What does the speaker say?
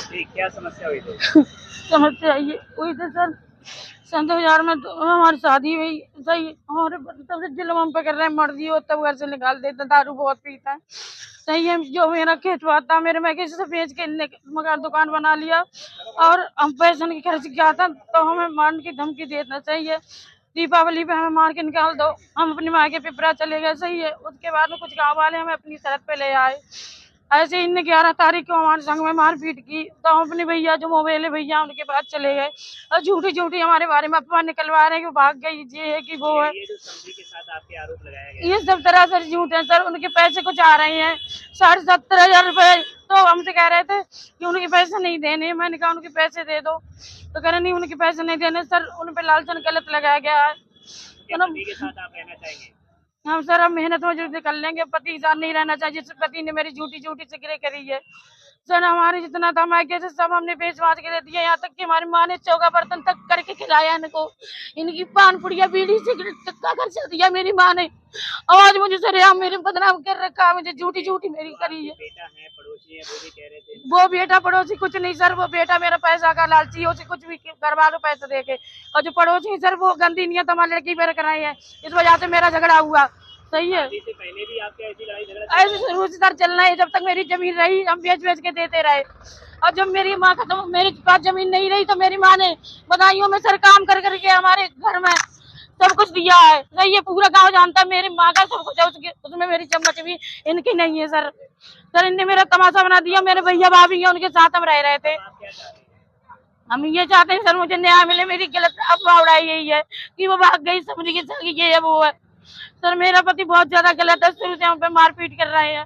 जी, क्या समस्या हुई थी? समस्या ये हुई थी सर, सन 2000 में तो हमारी शादी हुई। सही हमारे तब से जुल्म हम पे कर रहे हैं, मर्जी हो तब घर से निकाल देते, दारू बहुत पीता है। सही है, जो मेरा खेत था मेरे, मैं किसी से बेच के मकान दुकान बना लिया और हम पैसा नहीं खर्च किया था, तो हमें मारने की धमकी देना चाहिए। दीपावली पे हमें मार के निकाल दो, हम अपनी माँ के पिपरा चले गए। सही है, उसके बाद में कुछ गाँव वाले हमें अपनी शरत पे ले आए। ऐसे इन 11 तारीख को हमारे संग में मारपीट की, तो हम अपने भैया जो मोबाइल है भैया उनके पास चले गए और झूठी झूठी हमारे बारे में अफवाह निकलवा रहे हैं कि भाग गई, ये है कि वो है। ये जो समधी के साथ आपके आरोप लगाया गया ये सब तरह से झूठ है सर। उनके पैसे कुछ आ रहे हैं 70,500 रुपए, तो हमसे कह रहे थे कि उनके पैसे नहीं देने। मैंने कहा उनके पैसे दे दो, तो कह रहे नहीं उनके पैसे नहीं देने। सर उन पे लालचन गलत लगाया गया है। क्या पति के साथ आप रहना चाहेंगे? हम सर अब मेहनत मजदूरी कर लेंगे, पति के साथ नहीं रहना चाहिए। जिस पति ने मेरी झूठी झूठी सिगरेट करी है सर, हमारे जितना था मायके से सब हमने बेच बाच के दे दिया। यहाँ तक कि हमारी माँ ने चौका बर्तन तक करके खिलाया इनको। इनकी पान पुड़िया बीड़ी सिगरेट तक का खर्चा दिया मेरी माँ ने। आज मुझे सरेआम मेरे बदनाम कर रखा, मुझे झूठी झूठी मेरी करी है। बेटा है, पड़ोसी है, वो भी कह रहे थे। वो बेटा पड़ोसी कुछ नहीं सर, वो बेटा मेरा पैसा का लालची है, उसे कुछ भी करवा दो पैसे देके। और जो पड़ोसी सर वो गंदी नियत हमारी लड़की पर कराई है, इस वजह से मेरा झगड़ा हुआ। सही है, शादी से पहले भी आपके ऐसी लड़ाई झगड़ा ऐसे शुरू से सर चलना है। जब तक मेरी जमीन रही हम बेच बेच के देते रहे, और जब मेरी माँ खत्म, मेरे पास जमीन नहीं रही, तो मेरी माँ ने बधाइयों में सर काम कर करके हमारे घर में सब कुछ दिया है। नहीं ये पूरा गांव जानता है मेरी माँ का सब कुछ है, उसमें मेरी चम्मच भी इनकी नहीं है सर। सर इनने मेरा तमाशा बना दिया। मेरे भैया भाभी है उनके साथ हम रह रहे थे। आप क्या चाहते हैं? हम ये चाहते हैं सर मुझे न्याय मिले। मेरी गलत अफवाह उड़ाई गई है कि वो भाग गई, समझी की ये है वो है। सर मेरा पति बहुत ज्यादा गलत है, शुरू से हम पे मारपीट कर रहे हैं।